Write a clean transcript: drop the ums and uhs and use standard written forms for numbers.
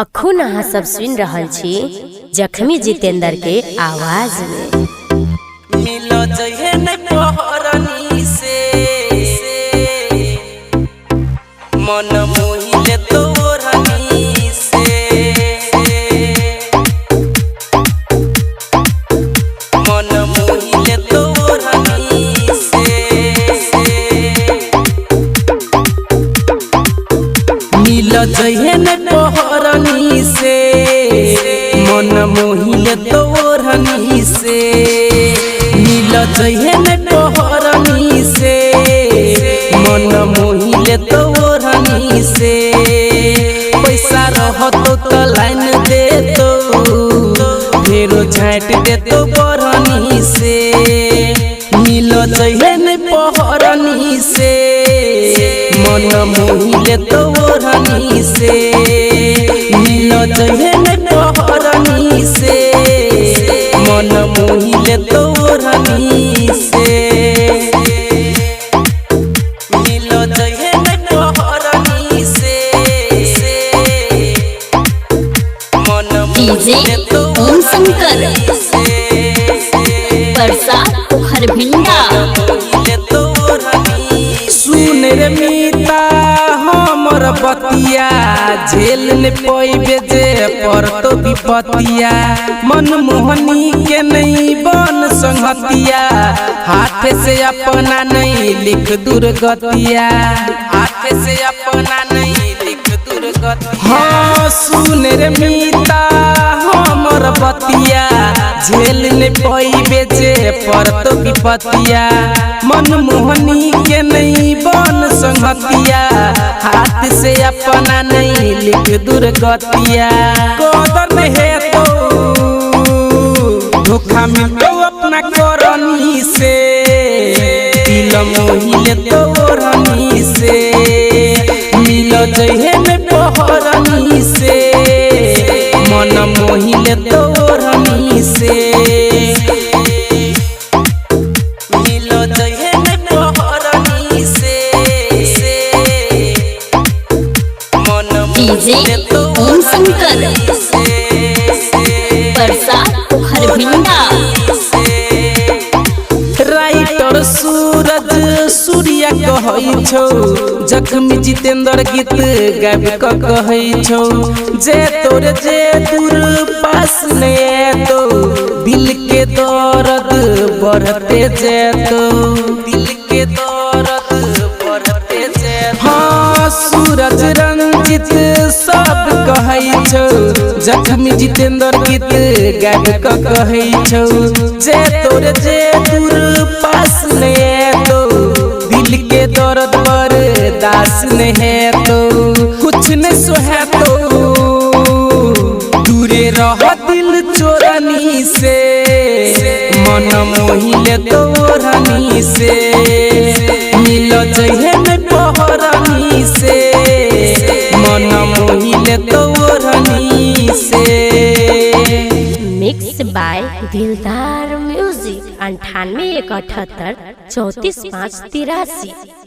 अखुन अहाँ सब सुन रहल छी जख्मी जितेंद्र के आवाज में। मिलो जहे न पहरनी से मन मोहिले तोरनी से मन मोहिले तोरनी से मिलो जहे न पहरनी से मन मोहिले तोरनी से मिलो जहे न पहरनी से मन मोहिले तोरनी से पैसा रहतो तो लाइन दे तो फेरो झाँट दे तो बरनी से मिलो जहे न पहरनी से मन मोहिले तोरनी से मिलो जहे न पहरनी से मन मोहिले तोरनी से मिलो जहे न पहरनी से मन मोहिले ओम शंकर परसा खरभिंडा। सुन रे मीता हमर बतिया झेल ने पैबे जे पर तो विपतिया मन मोहनी के नहीं बन संगतिया हाथ से अपना नहीं लिख दुर्गतिया हाथ से अपना नहीं लिख दुर्गतिया। हाँ सुन रे मीता हमर बतिया झेल ने पैबे जे पर तो विपतिया मन मोहनी के नहीं बन संगतिया हाथ से अपना नहीं लिख दुर्गतिया। कदर है तो धोखा मिलो अपना करनी से दिल मोहिले तोरनी से मिलो जहे न पहरनी से मन मोहिले तोरनी से मिलो जहे न पहरनी से मन मोहिले ओम शंकर परसा खरभिंडा। राइटर सूरज सूर्य कहै छौ जख्मी जितेंद्र गीत गाब क कहै छौ जे तोर जे दूर पास ने तो दिल के दर्द बढ़ते जेतो दिल के दर्द बढ़ते जेतो। हाँ सूरज रंजित सब कहै छौ जख्मी जितेंद्र गीत गाब क कहै छौ जे तोर जे दूर पास ने तो दिल के दर्द बर्दाश्त ने है तो कुछ न सोहे तो दूरे रह दिल चोरनी से मन मोहिले तोरनी से मिलो जहे न पहरनी से मन मोहिले तोरनी से। मिक्स बाय दिलदार म्यूजिक 98 178 34 5 83।